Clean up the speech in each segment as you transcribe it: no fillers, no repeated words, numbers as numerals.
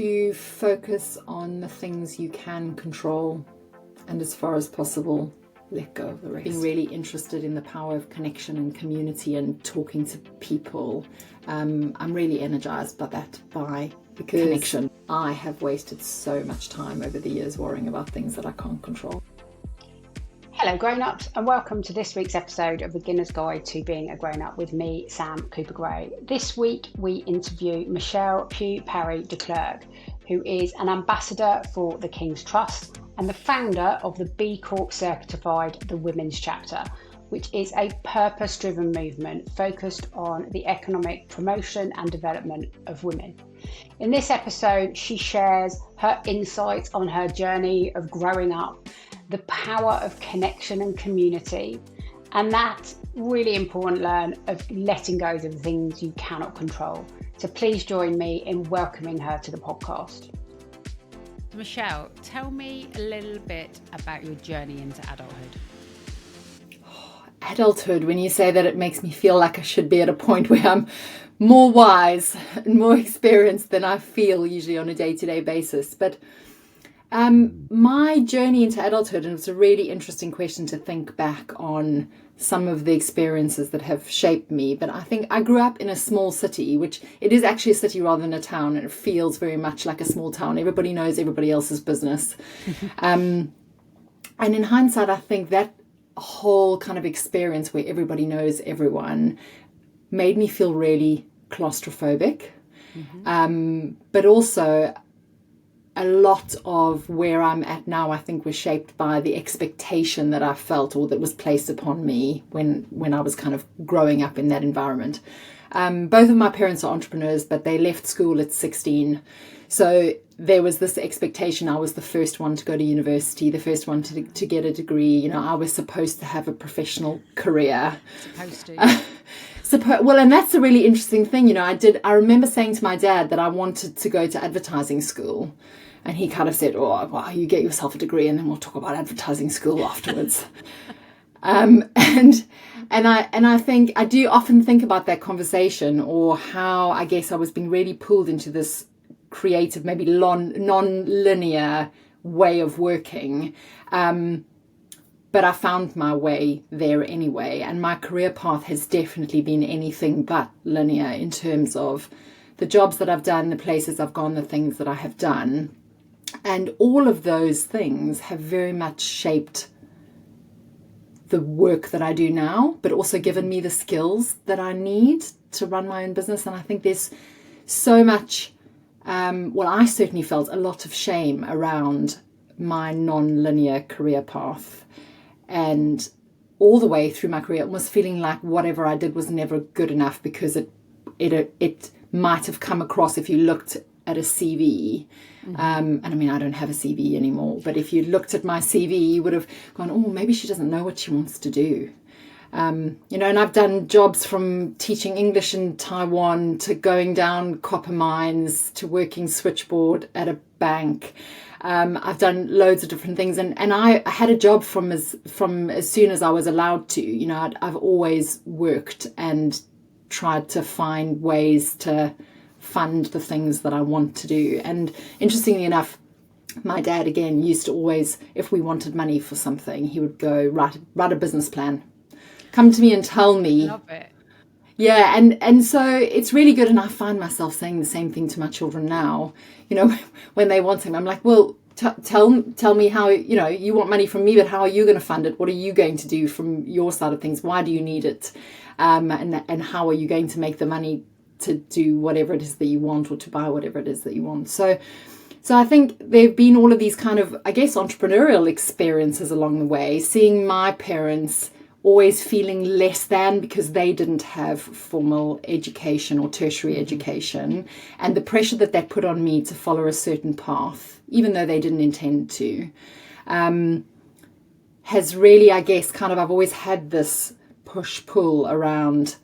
to focus on the things you can control and, as far as possible, let go of the rest. Being really interested in the power of connection and community and talking to people. I'm really energized by that, because connection. I have wasted so much time over the years worrying about things that I can't control. Hello grown-ups, and welcome to this week's episode of Beginner's Guide to Being a Grown-Up with me, Sam Cooper-Gray. This week we interview Michelle Pughe-Parry de Klerk, who is an ambassador for the King's Trust and the founder of the B Corp certified The Women's Chapter, which is a purpose-driven movement focused on the economic promotion and development of women. In this episode, she shares her insights on her journey of growing up, the power of connection and community, and that really important learn of letting go of the things you cannot control. So please join me in welcoming her to the podcast. Michelle, tell me a little bit about your journey into adulthood. Adulthood, when you say that, it makes me feel like I should be at a point where I'm more wise and more experienced than I feel usually on a day-to-day basis. But my journey into adulthood, and it's a really interesting question to think back on some of the experiences that have shaped me. But I think I grew up in a small city, which it is actually a city rather than a town, and it feels very much like a small town. Everybody knows everybody else's business. And in hindsight, I think that whole kind of experience where everybody knows everyone made me feel really claustrophobic. But also a lot of where I'm at now, I think, was shaped by the expectation that I felt, or that was placed upon me when I was kind of growing up in that environment. Both of my parents are entrepreneurs, but they left school at 16. So there was this expectation I was the first one to go to university, the first one to get a degree. You know, I was supposed to have a professional career. Supposed to. Well, and that's a really interesting thing. You know, I remember saying to my dad that I wanted to go to advertising school. And he kind of said, oh, well, you get yourself a degree and then we'll talk about advertising school afterwards. And I think I do often think about that conversation, or how I guess I was being really pulled into this creative, maybe non-linear way of working. But I found my way there anyway. And my career path has definitely been anything but linear in terms of the jobs that I've done, the places I've gone, the things that I have done. And all of those things have very much shaped the work that I do now, but also given me the skills that I need to run my own business. And I think there's so much, I certainly felt a lot of shame around my non-linear career path. And all the way through my career, almost feeling like whatever I did was never good enough, because it might have come across, if you looked at a CV, and I mean, I don't have a CV anymore, but if you looked at my CV, you would have gone, oh, maybe she doesn't know what she wants to do. And I've done jobs from teaching English in Taiwan to going down copper mines to working switchboard at a bank. I've done loads of different things, and I had a job from as soon as I was allowed to. You know, I've always worked and tried to find ways to fund the things that I want to do. And interestingly enough, my dad, again, used to always, if we wanted money for something, he would go, write a business plan, come to me and tell me. Love it. Yeah, and so it's really good. And I find myself saying the same thing to my children now. You know, when they want something, I'm like, well, tell me how, you know, you want money from me, but how are you going to fund it? What are you going to do from your side of things? Why do you need it? And how are you going to make the money to do whatever it is that you want, or to buy whatever it is that you want? So I think there have been all of these kind of, I guess, entrepreneurial experiences along the way, seeing my parents always feeling less than because they didn't have formal education or tertiary education, and the pressure that put on me to follow a certain path, even though they didn't intend to, has really, I guess, kind of, I've always had this push-pull around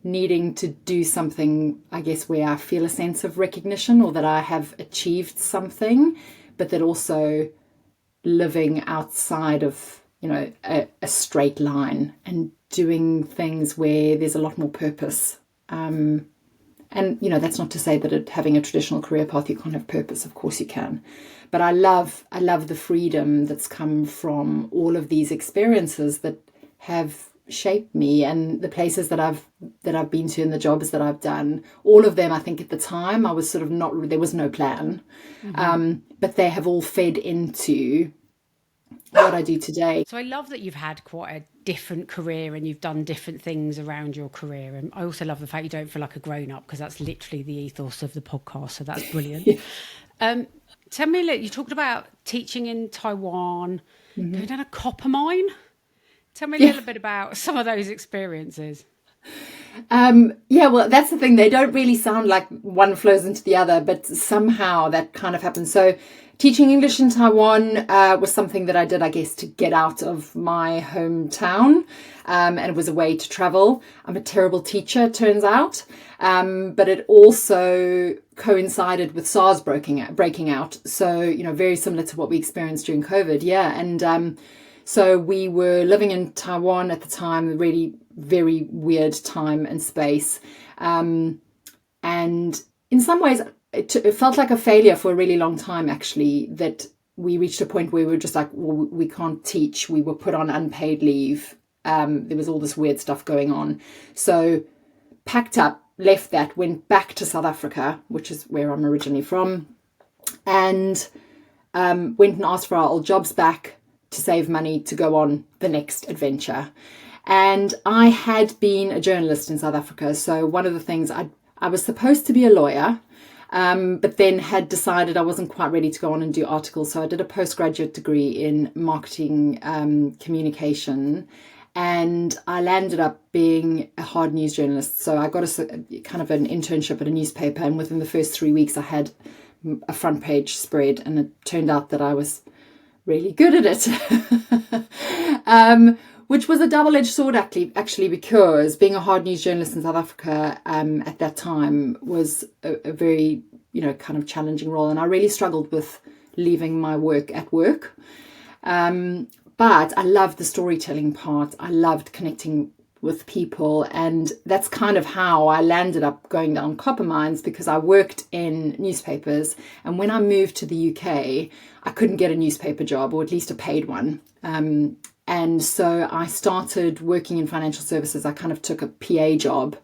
needing to do something, I guess, where I feel a sense of recognition, or that I have achieved something, but that also living outside of, you know, a straight line, and doing things where there's a lot more purpose. And And, that's not to say that having a traditional career path, you can't have purpose. Of course you can. But I love the freedom that's come from all of these experiences that have shaped me, and the places that I've been to and the jobs that I've done. All of them, I think at the time, I was sort of there was no plan. But they have all fed into what I do today. So I love that you've had quite a different career and you've done different things around your career. And I also love the fact you don't feel like a grown-up, because that's literally the ethos of the podcast. So that's brilliant. Tell me, you talked about teaching in Taiwan, going down a copper mine. Tell me a little bit about some of those experiences. Well, that's the thing. They don't really sound like one flows into the other, but somehow that kind of happens. So teaching English in Taiwan was something that I did, I guess, to get out of my hometown. And it was a way to travel. I'm a terrible teacher, it turns out. But it also coincided with SARS breaking out. So, very similar to what we experienced during COVID. Yeah. And so we were living in Taiwan at the time, really very weird time and space. And in some ways, it felt like a failure for a really long time, actually, that we reached a point where we were just like, well, we can't teach. We were put on unpaid leave. There was all this weird stuff going on. So packed up, left that, went back to South Africa, which is where I'm originally from, and went and asked for our old jobs back to save money to go on the next adventure. And I had been a journalist in South Africa. So one of the things, I was supposed to be a lawyer, but then had decided I wasn't quite ready to go on and do articles. So I did a postgraduate degree in marketing communication, and I landed up being a hard news journalist. So I got a kind of an internship at a newspaper, and within the first 3 weeks I had a front page spread, and it turned out that I was really good at it. Which was a double-edged sword, actually, because being a hard news journalist in South Africa at that time was a very, kind of challenging role. And I really struggled with leaving my work at work. But I loved the storytelling part. I loved connecting with people. And that's kind of how I landed up going down copper mines, because I worked in newspapers. And when I moved to the UK, I couldn't get a newspaper job, or at least a paid one. And so I started working in financial services. I kind of took a PA job,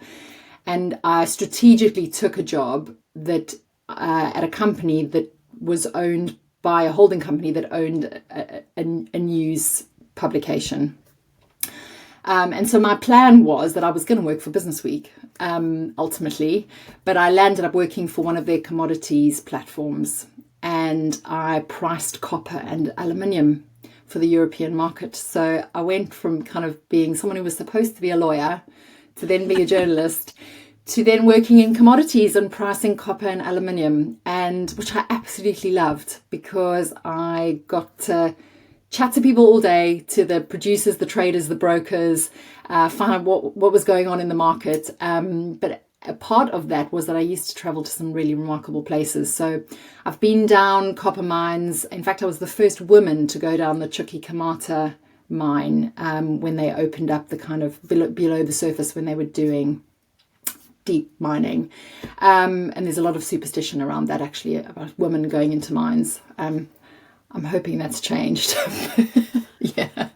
and I strategically took a job that at a company that was owned by a holding company that owned a news publication. And so my plan was that I was going to work for Business Week, ultimately, but I landed up working for one of their commodities platforms, and I priced copper and aluminium for the European market. So I went from kind of being someone who was supposed to be a lawyer to then being a journalist to then working in commodities and pricing copper and aluminium, and which I absolutely loved, because I got to chat to people all day, to the producers, the traders, the brokers, find out what was going on in the market. But a part of that was that I used to travel to some really remarkable places. So I've been down copper mines. In fact, I was the first woman to go down the Chuquicamata mine when they opened up the kind of below the surface, when they were doing deep mining. And there's a lot of superstition around that, actually, about women going into mines. I'm hoping that's changed. Yeah.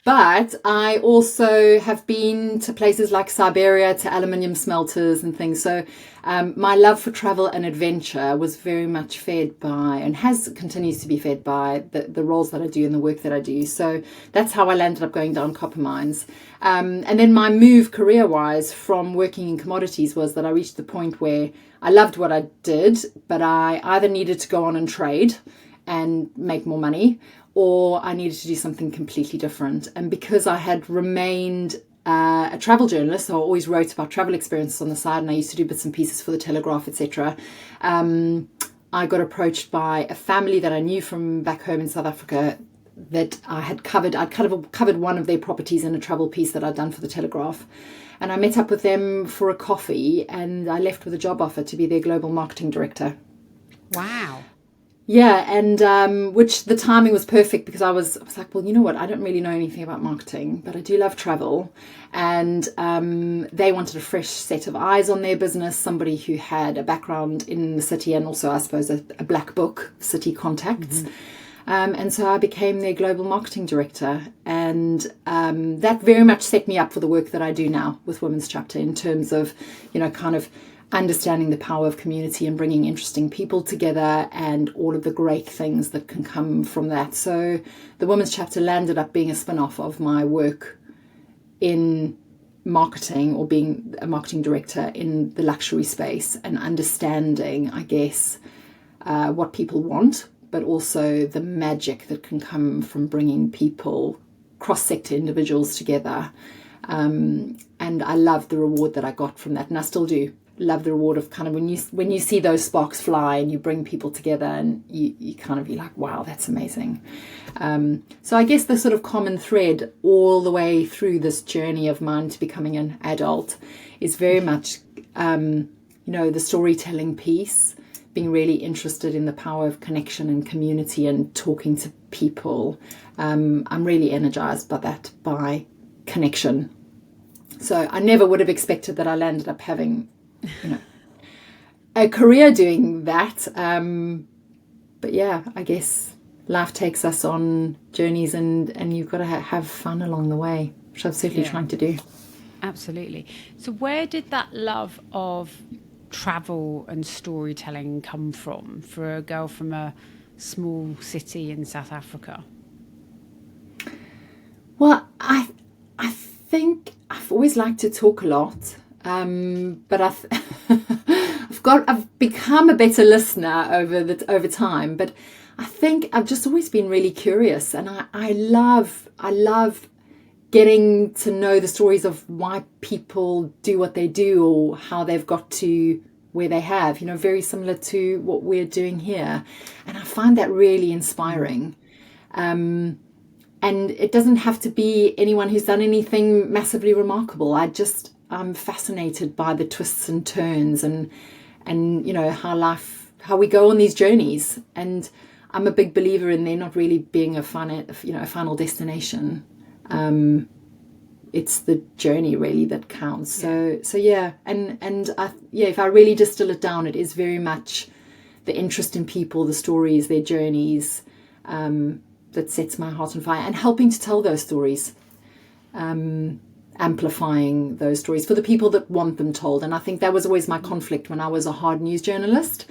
But I also have been to places like Siberia, to aluminium smelters and things. So my love for travel and adventure was very much fed by, and continues to be fed by, the roles that I do and the work that I do. So that's how I landed up going down copper mines. And then my move career-wise from working in commodities was that I reached the point where I loved what I did, but I either needed to go on and trade and make more money, or I needed to do something completely different. And because I had remained a travel journalist, so I always wrote about travel experiences on the side, and I used to do bits and pieces for the Telegraph, etc. I got approached by a family that I knew from back home in South Africa that I had covered. I'd kind of covered one of their properties in a travel piece that I'd done for the Telegraph. And I met up with them for a coffee, and I left with a job offer to be their global marketing director. Wow. Yeah, and which the timing was perfect because I was like, well, you know what? I don't really know anything about marketing, but I do love travel. And they wanted a fresh set of eyes on their business, somebody who had a background in the city and also, I suppose, a black book, city contacts. And so I became their global marketing director. And that very much set me up for the work that I do now with Women's Chapter in terms of, kind of understanding the power of community and bringing interesting people together and all of the great things that can come from that. So the Women's Chapter landed up being a spin-off of my work in marketing, or being a marketing director in the luxury space, and understanding, I guess, what people want, but also the magic that can come from bringing people, cross-sector individuals together. And I love the reward that I got from that, and I still do love the reward of kind of when you see those sparks fly and you bring people together, and you kind of, you're like, wow, that's amazing. So I guess the sort of common thread all the way through this journey of mine to becoming an adult is very much, the storytelling piece, being really interested in the power of connection and community and talking to people. I'm really energized by that, by connection. So I never would have expected that I landed up having a career doing that. But yeah, I guess life takes us on journeys, and you've got to have fun along the way, which I'm certainly trying to do. Absolutely. So where did that love of travel and storytelling come from for a girl from a small city in South Africa? Well, I think I've always liked to talk a lot. But I've become a better listener over time. But I think I've just always been really curious, and I love getting to know the stories of why people do what they do, or how they've got to where they have. Very similar to what we're doing here, and I find that really inspiring. And it doesn't have to be anyone who's done anything massively remarkable. I'm fascinated by the twists and turns and how we go on these journeys. And I'm a big believer in there not really being a final destination. It's the journey really that counts. So yeah. And if I really distill it down, it is very much the interest in people, the stories, their journeys, that sets my heart on fire, and helping to tell those stories. Amplifying those stories for the people that want them told. And I think that was always my conflict when I was a hard news journalist.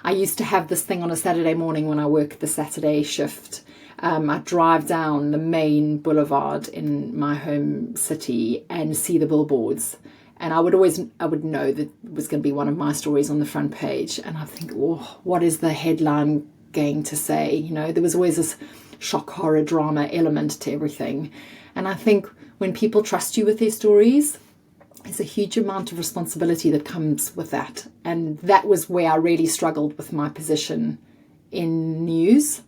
I used to have this thing on a Saturday morning when I worked the Saturday shift. I'd drive down the main boulevard in my home city and see the billboards. And I would know that it was going to be one of my stories on the front page. And I think, what is the headline going to say? There was always this shock, horror, drama element to everything. And I think when people trust you with their stories, there's a huge amount of responsibility that comes with that. And that was where I really struggled with my position in news,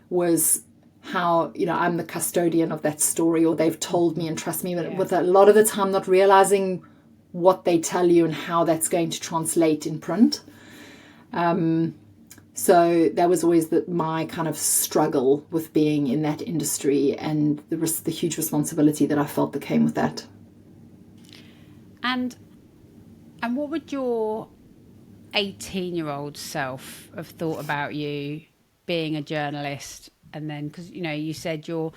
was how, I'm the custodian of that story, or they've told me and trust me, but with a lot of the time not realizing what they tell you and how that's going to translate in print. So that was always my kind of struggle with being in that industry, and the huge responsibility that I felt that came with that. And what would your 18-year-old self have thought about you being a journalist? And then, because you said your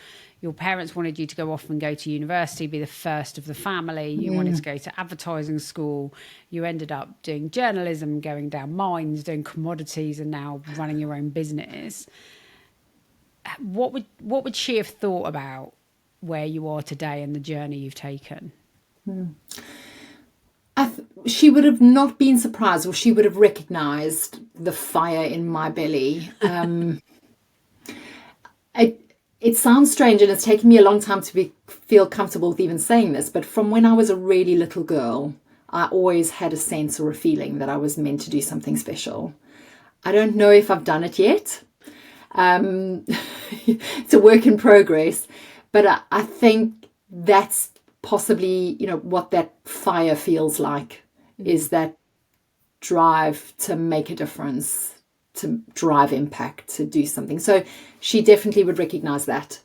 parents wanted you to go off and go to university, be the first of the family. You wanted to go to advertising school. You ended up doing journalism, going down mines, doing commodities, and now running your own business. What would she have thought about where you are today and the journey you've taken? She would have not been surprised, or she would have recognised the fire in my belly. It sounds strange, and it's taken me a long time to feel comfortable with even saying this, but from when I was a really little girl, I always had a sense or a feeling that I was meant to do something special. I don't know if I've done it yet. It's a work in progress, but I think that's possibly, what that fire feels like, is that drive to make a difference, to drive impact, to do something. So she definitely would recognize that.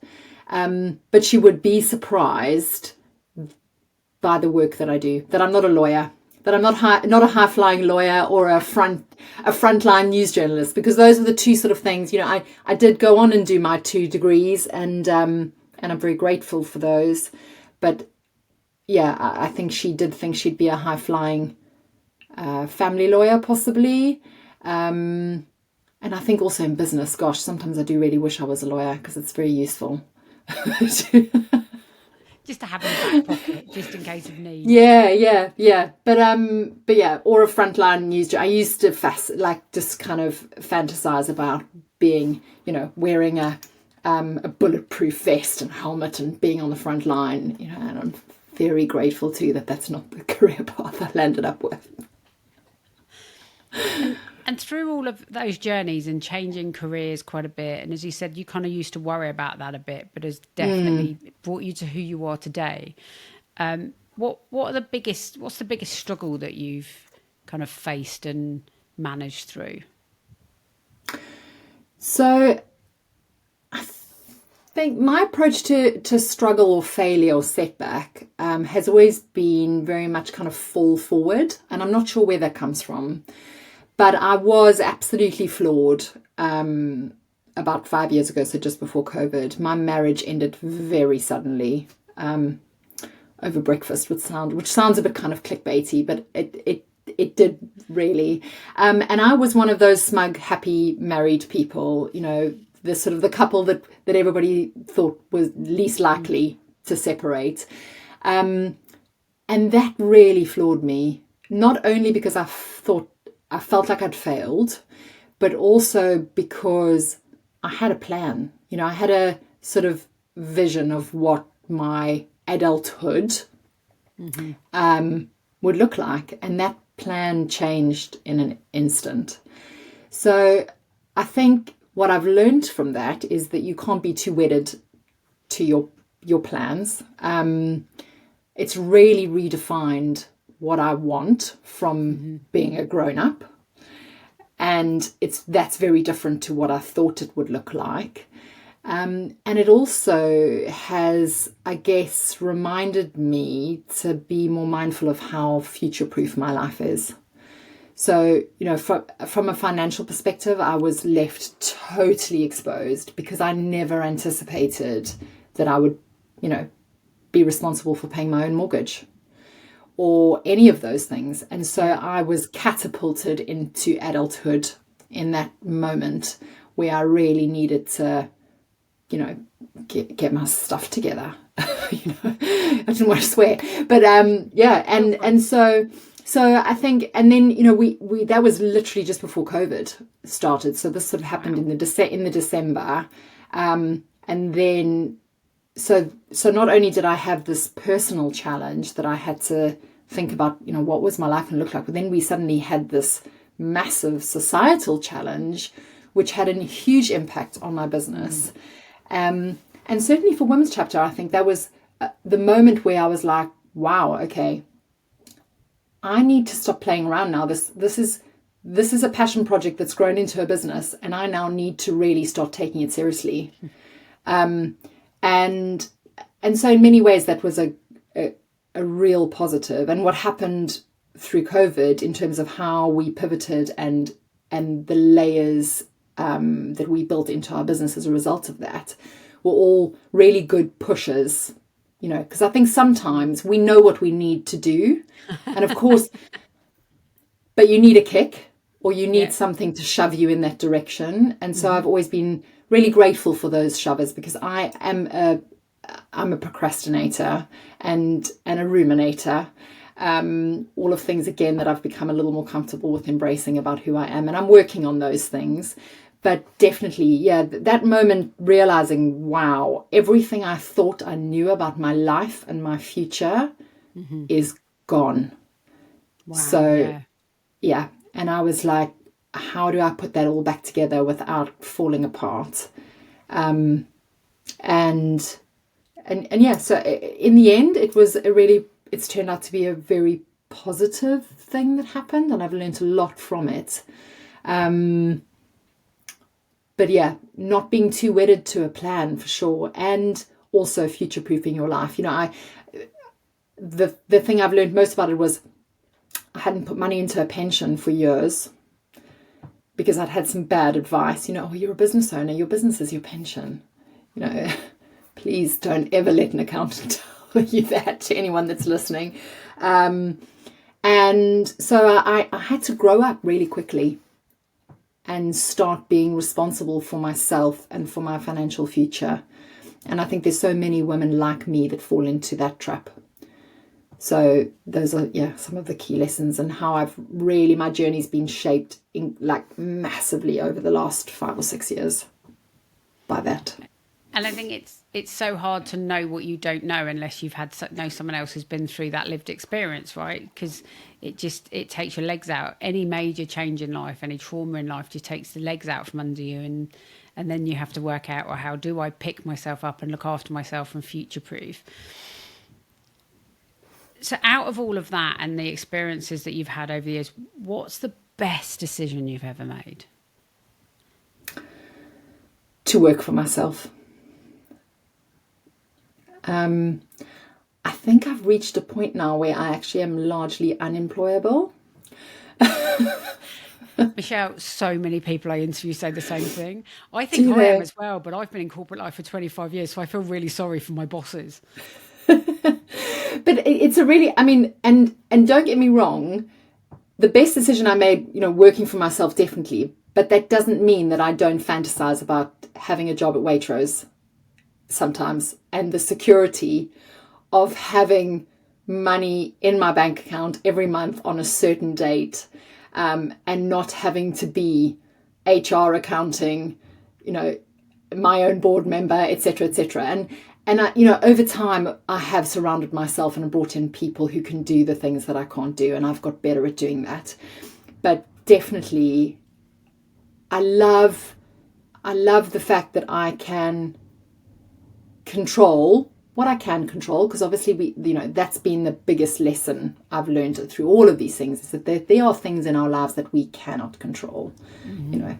But she would be surprised by the work that I do, that I'm not a lawyer, that I'm not a high-flying lawyer or a frontline news journalist, because those are the two sort of things. I did go on and do my 2 degrees, and I'm very grateful for those. But yeah, I think she did think she'd be a high-flying family lawyer, possibly. And I think also in business, gosh, sometimes I do really wish I was a lawyer, because it's very useful. Just to have in the back pocket, just in case of need. Yeah. But yeah, or a frontline news. I used to just kind of fantasize about being, wearing a bulletproof vest and helmet and being on the front line. And I'm very grateful too that that's not the career path I landed up with. And through all of those journeys and changing careers quite a bit, and as you said, you kind of used to worry about that a bit, but has definitely brought you to who you are today. What's the biggest struggle that you've kind of faced and managed through? So I think my approach to struggle or failure or setback has always been very much kind of fall forward, and I'm not sure where that comes from. But I was absolutely flawed about 5 years ago, so just before COVID. My marriage ended very suddenly over breakfast, which sounds a bit kind of clickbaity, but it did really. And I was one of those smug, happy married people, the sort of the couple that everybody thought was least likely to separate. And that really floored me, not only because I felt like I'd failed, but also because I had a plan. I had a sort of vision of what my adulthood would look like. And that plan changed in an instant. So I think what I've learned from that is that you can't be too wedded to your plans. It's really redefined what I want from being a grown-up. And that's very different to what I thought it would look like. And it also has, I guess, reminded me to be more mindful of how future-proof my life is. So, from a financial perspective, I was left totally exposed because I never anticipated that I would, be responsible for paying my own mortgage or any of those things. And so I was catapulted into adulthood in that moment where I really needed to, get my stuff together. I didn't want to swear, but and so I think, and then we that was literally just before COVID started. So this sort of happened in the December, and then. So not only did I have this personal challenge that I had to think about, what was my life going to look like, but then we suddenly had this massive societal challenge, which had a huge impact on my business. And certainly for Women's Chapter, I think that was the moment where I was like, wow, okay, I need to stop playing around now. This is a passion project that's grown into a business, and I now need to really start taking it seriously. And so in many ways that was a real positive. And what happened through COVID in terms of how we pivoted and the layers that we built into our business as a result of that were all really good pushes, because I think sometimes we know what we need to do. And of course, but you need a kick or you need something to shove you in that direction. And so I've always been really grateful for those shovers, because I'm a procrastinator and a ruminator. All of things, again, that I've become a little more comfortable with embracing about who I am. And I'm working on those things. But definitely, that moment realizing, wow, everything I thought I knew about my life and my future is gone. Wow, so, and I was like, how do I put that all back together without falling apart? So in the end, it's turned out to be a very positive thing that happened, and I've learned a lot from it. but yeah, not being too wedded to a plan for sure, and also future-proofing your life. The thing I've learned most about it was I hadn't put money into a pension for years because I'd had some bad advice. Oh, you're a business owner, your business is your pension. Please don't ever let an accountant tell you that, to anyone that's listening. And so I had to grow up really quickly and start being responsible for myself and for my financial future. And I think there's so many women like me that fall into that trap. So those are, some of the key lessons, and how my journey's been shaped massively over the last 5 or 6 years by that. And I think it's so hard to know what you don't know unless you've know someone else who's been through that lived experience, right? Because it takes your legs out. Any major change in life, any trauma in life just takes the legs out from under you, and then you have to work out, well, how do I pick myself up and look after myself and future-proof? So out of all of that and the experiences that you've had over the years, what's the best decision you've ever made? To work for myself. I think I've reached a point now where I actually am largely unemployable. Michelle, so many people I interview say the same thing. I think I am as well, but I've been in corporate life for 25 years, so I feel really sorry for my bosses. But it's a really, and don't get me wrong, the best decision I made, working for myself, definitely. But that doesn't mean that I don't fantasize about having a job at Waitrose sometimes, and the security of having money in my bank account every month on a certain date, and not having to be HR, accounting, my own board member, etc., etc. And I, over time, I have surrounded myself and brought in people who can do the things that I can't do, and I've got better at doing that. But definitely, I love the fact that I can control what I can control, because obviously that's been the biggest lesson I've learned through all of these things, is that there are things in our lives that we cannot control. Mm-hmm.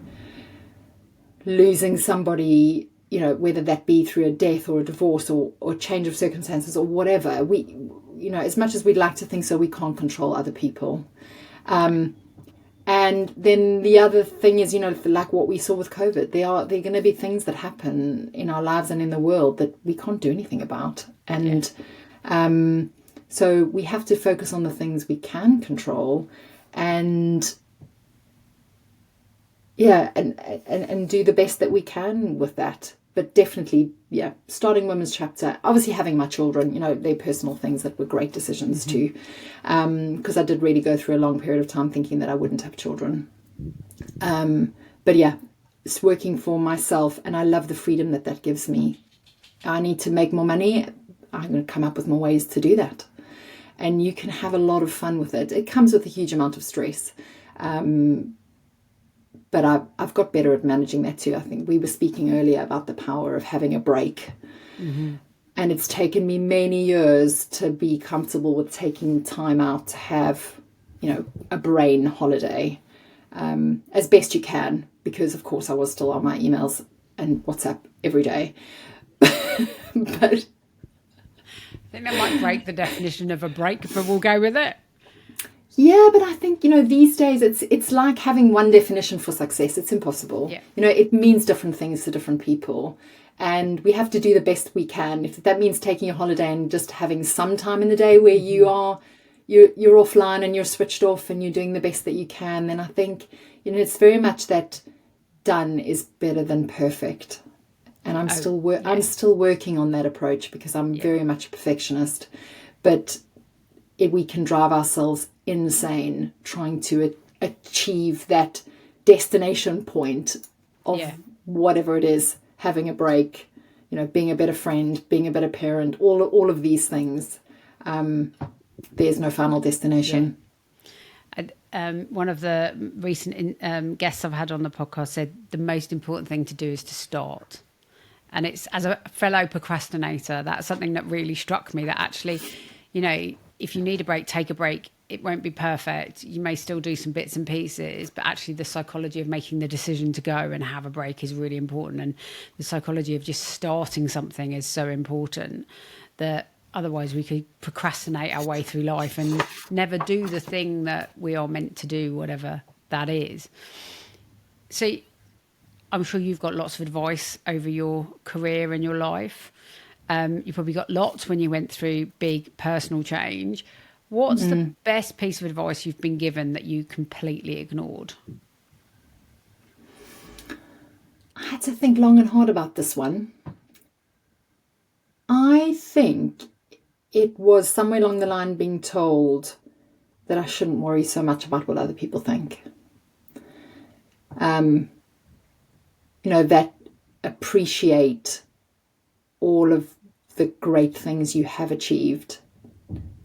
Losing somebody, whether that be through a death or a divorce or change of circumstances or whatever, we, as much as we'd like to think so, we can't control other people. And then the other thing is, like what we saw with COVID, there are going to be things that happen in our lives and in the world that we can't do anything about. And so we have to focus on the things we can control, and do the best that we can with that. But definitely, starting Women's Chapter, obviously having my children, they're personal things that were great decisions too. Because I did really go through a long period of time thinking that I wouldn't have children. But it's working for myself, and I love the freedom that gives me. I need to make more money. I'm going to come up with more ways to do that. And you can have a lot of fun with it. It comes with a huge amount of stress. But I've got better at managing that too. I think we were speaking earlier about the power of having a break. Mm-hmm. And it's taken me many years to be comfortable with taking time out to have, a brain holiday, as best you can. Because, of course, I was still on my emails and WhatsApp every day. But I think that might break the definition of a break, but we'll go with it. Yeah, but I think, these days it's like having one definition for success. It's impossible. Yeah. It means different things to different people. And we have to do the best we can. If that means taking a holiday and just having some time in the day where you're offline and you're switched off and you're doing the best that you can, then I think, it's very much that done is better than perfect. And I'm still working on that approach, because I'm very much a perfectionist. But we can drive ourselves insane trying to achieve that destination point of whatever it is, having a break, being a better friend, being a better parent, all of these things. There's no final destination. One of the recent guests I've had on the podcast said the most important thing to do is to start. And it's, as a fellow procrastinator, that's something that really struck me, that actually, if you need a break, take a break. it won't be perfect. You may still do some bits and pieces, but actually the psychology of making the decision to go and have a break is really important. And the psychology of just starting something is so important that otherwise we could procrastinate our way through life and never do the thing that we are meant to do, whatever that is. So I'm sure you've got lots of advice over your career and your life. You probably got lots when you went through big personal change. What's the best piece of advice you've been given that you completely ignored? I had to think long and hard about this one. I think it was somewhere along the line being told that I shouldn't worry so much about what other people think. That appreciate all of the great things you have achieved.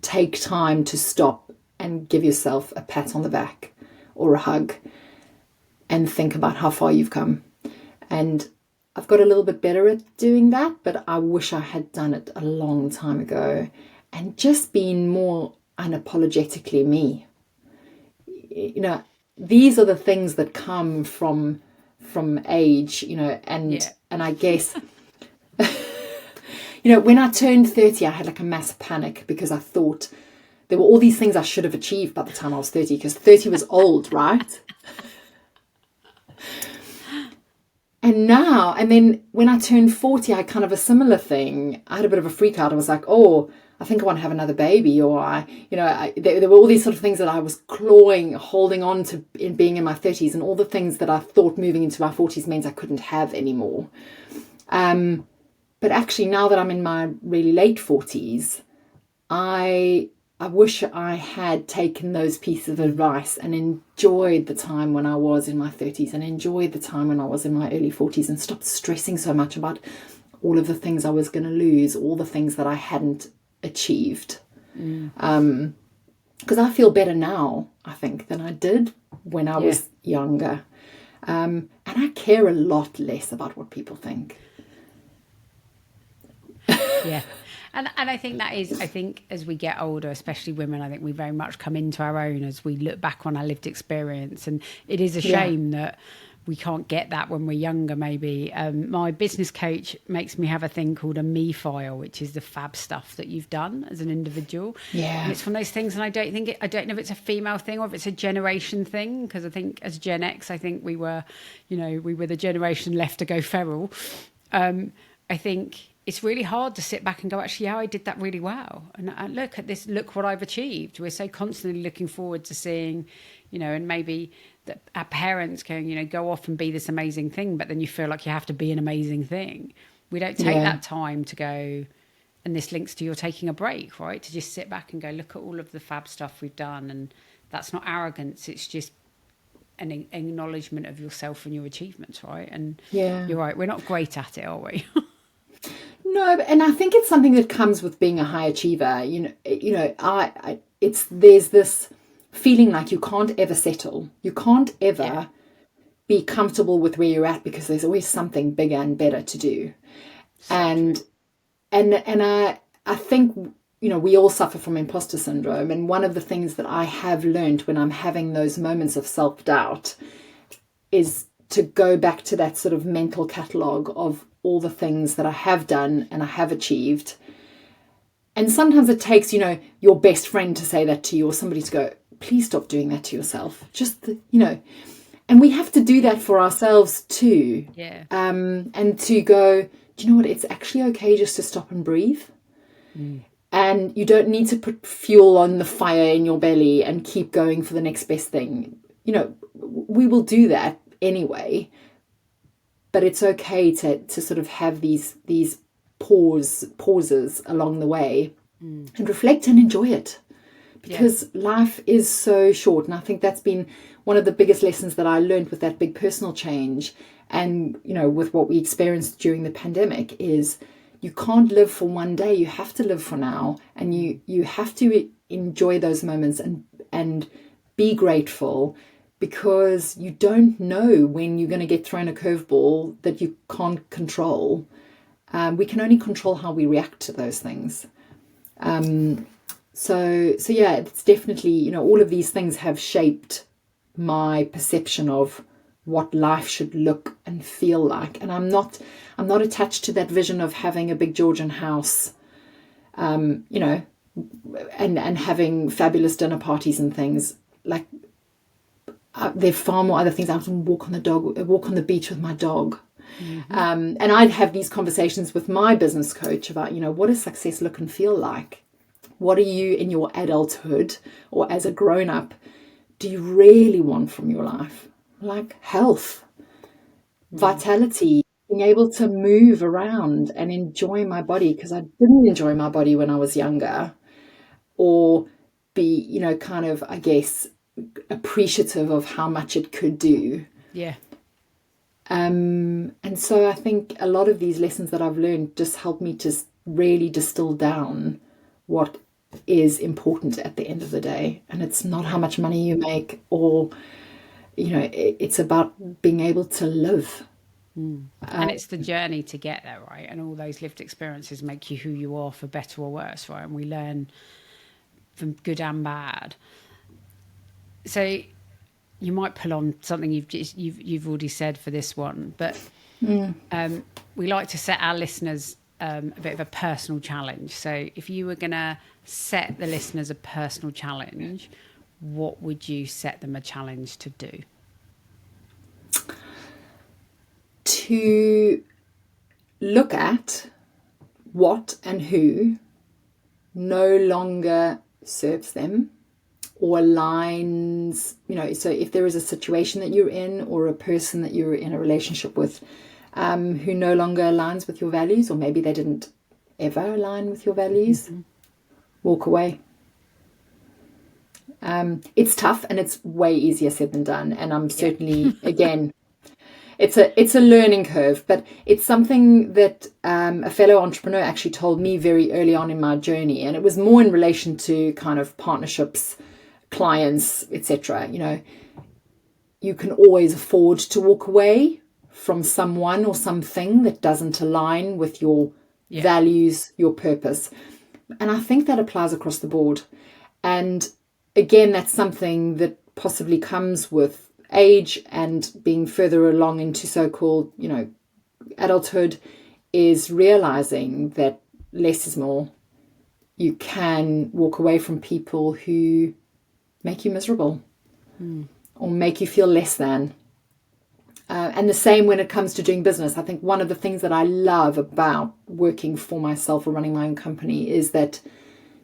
Take time to stop and give yourself a pat on the back or a hug and think about how far you've come. And I've got a little bit better at doing that, but I wish I had done it a long time ago and just been more unapologetically me. These are the things that come from age, and I guess, when I turned 30, I had like a massive panic because I thought there were all these things I should have achieved by the time I was 30, because 30 was old, right? And then when I turned 40, I had kind of a similar thing. I had a bit of a freak out. I was like, oh, I think I want to have another baby, or there were all these sort of things that I was holding on to in being in my 30s, and all the things that I thought moving into my 40s meant I couldn't have anymore. But actually, now that I'm in my really late 40s, I wish I had taken those pieces of advice and enjoyed the time when I was in my 30s and enjoyed the time when I was in my early 40s and stopped stressing so much about all of the things I was going to lose, all the things that I hadn't achieved. Because I feel better now, I think, than I did when I was younger. And I care a lot less about what people think. Yeah. And I think as we get older, especially women, I think we very much come into our own as we look back on our lived experience. And it is a shame that we can't get that when we're younger, maybe. My business coach makes me have a thing called a me file, which is the fab stuff that you've done as an individual. Yeah. And it's one of those things, and I don't know if it's a female thing or if it's a generation thing, because I think as Gen X, I think we were the generation left to go feral. I think it's really hard to sit back and go, actually, I did that really well. And look at this, look what I've achieved. We're so constantly looking forward to seeing, and maybe that our parents going, go off and be this amazing thing, but then you feel like you have to be an amazing thing. We don't take that time to go, and this links to your taking a break, right? To just sit back and go, look at all of the fab stuff we've done. And that's not arrogance. It's just an acknowledgement of yourself and your achievements, right? And you're right. We're not great at it, are we? No, and I think it's something that comes with being a high achiever. There's this feeling like you can't ever settle. You can't ever be comfortable with where you're at, because there's always something bigger and better to do. So and I think, we all suffer from imposter syndrome. And one of the things that I have learned when I'm having those moments of self-doubt is to go back to that sort of mental catalogue of all the things that I have done and I have achieved. And sometimes it takes, your best friend to say that to you, or somebody to go, please stop doing that to yourself. Just, and we have to do that for ourselves too. Yeah. And to go, do you know what? It's actually okay just to stop and breathe. And you don't need to put fuel on the fire in your belly and keep going for the next best thing. We will do that anyway. But it's okay to sort of have these pauses along the way and reflect and enjoy it, because life is so short. And I think that's been one of the biggest lessons that I learned with that big personal change, and with what we experienced during the pandemic, is you can't live for one day. You have to live for now, and you have to enjoy those moments and be grateful. Because you don't know when you're going to get thrown a curveball that you can't control. We can only control how we react to those things. So yeah, it's definitely, you know, all of these things have shaped my perception of what life should look and feel like. And I'm not attached to that vision of having a big Georgian house, you know, and having fabulous dinner parties and things. Like, there are far more other things. I can walk on the beach with my dog. And I'd have these conversations with my business coach about, you know, what does success look and feel like? What are you in your adulthood or as a grown-up, do you really want from your life? Like health, vitality, being able to move around and enjoy my body, because I didn't enjoy my body when I was younger, or be, you know, kind of, I guess, appreciative of how much it could do. Yeah. And so I think a lot of these lessons that I've learned just help me to really distill down what is important at the end of the day. And it's not how much money you make, or, you know, it's about being able to live. And it's the journey to get there, right? And all those lived experiences make you who you are, for better or worse, right? And we learn from good and bad. So you might pull on something you've already said for this one, but we like to set our listeners a bit of a personal challenge. So if you were going to set the listeners a personal challenge, what would you set them a challenge to do? To look at what and who no longer serves them or aligns, you know, so if there is a situation that you're in or a person that you're in a relationship with who no longer aligns with your values, or maybe they didn't ever align with your values, walk away. It's tough and it's way easier said than done. And I'm certainly, again, it's a learning curve, but it's something that a fellow entrepreneur actually told me very early on in my journey. And it was more in relation to kind of partnerships, clients, etc. You know, you can always afford to walk away from someone or something that doesn't align with your values, your purpose. And I think that applies across the board. And again, that's something that possibly comes with age and being further along into so-called, you know, adulthood, is realizing that less is more. You can walk away from people who make you miserable or make you feel less than. And the same when it comes to doing business. I think one of the things that I love about working for myself or running my own company is that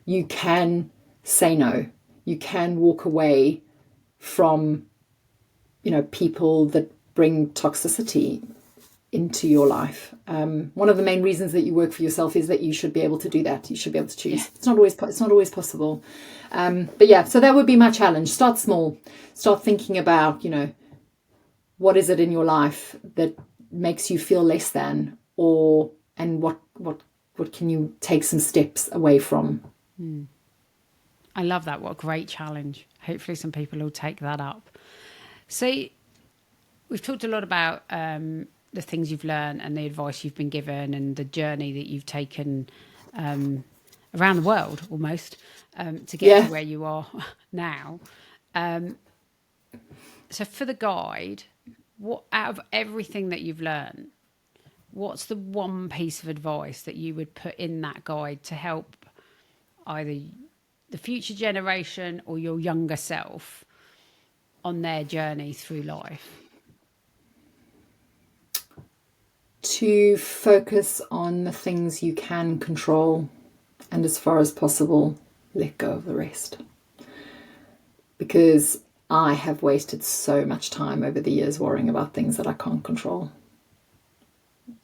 you can say no. You can walk away from, you know, people that bring toxicity into your life. One of the main reasons that you work for yourself is that you should be able to do that. You should be able to choose. Yeah. It's not always possible. But yeah, so that would be my challenge. Start small. Start thinking about, you know, what is it in your life that makes you feel less than, and what can you take some steps away from? I love that. What a great challenge. Hopefully some people will take that up. So we've talked a lot about the things you've learned and the advice you've been given and the journey that you've taken around the world almost to get to where you are now. So for the guide, what out of everything that you've learned, what's the one piece of advice that you would put in that guide to help either the future generation or your younger self on their journey through life? To focus on the things you can control, and as far as possible, let go of the rest. Because I have wasted so much time over the years worrying about things that I can't control.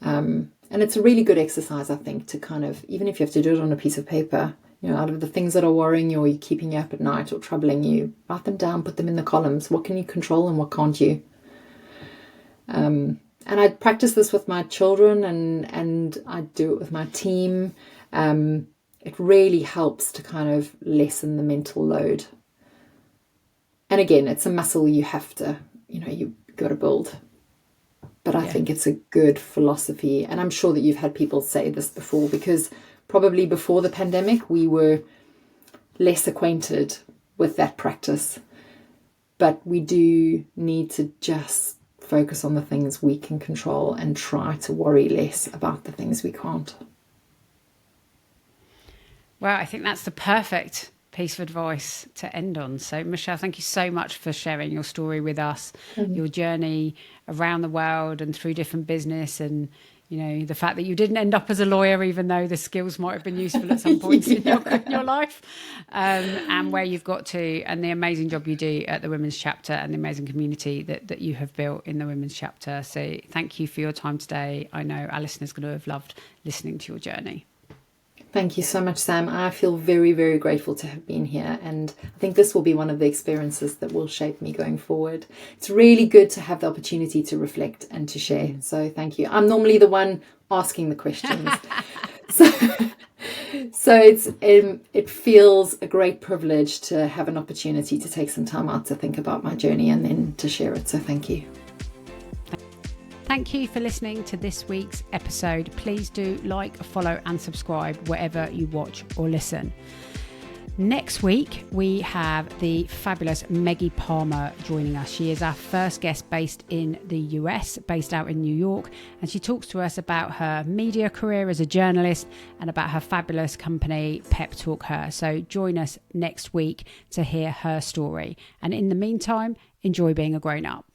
And it's a really good exercise, I think, to kind of, even if you have to do it on a piece of paper, you know, out of the things that are worrying you or you're keeping you up at night or troubling you, write them down, put them in the columns. What can you control and what can't you? And I practice this with my children and I do it with my team. It really helps to kind of lessen the mental load. And again, it's a muscle you have to, you know, you've got to build. But I think it's a good philosophy. And I'm sure that you've had people say this before, because probably before the pandemic, we were less acquainted with that practice. But we do need to just focus on the things we can control and try to worry less about the things we can't. Well, I think that's the perfect piece of advice to end on. So, Michelle, thank you so much for sharing your story with us, your journey around the world and through different business, and the fact that you didn't end up as a lawyer, even though the skills might have been useful at some points in your life, and where you've got to, and the amazing job you do at the Women's Chapter and the amazing community that you have built in the Women's Chapter. So thank you for your time today. I know our listeners are going to have loved listening to your journey. Thank you so much, Sam. I feel very, very grateful to have been here. And I think this will be one of the experiences that will shape me going forward. It's really good to have the opportunity to reflect and to share. So thank you. I'm normally the one asking the questions. So it feels a great privilege to have an opportunity to take some time out to think about my journey and then to share it. So thank you. Thank you for listening to this week's episode. Please do like, follow and subscribe wherever you watch or listen. Next week, we have the fabulous Meggie Palmer joining us. She is our first guest based in the US, based out in New York, and she talks to us about her media career as a journalist and about her fabulous company, Pep Talk Her. So join us next week to hear her story. And in the meantime, enjoy being a grown-up.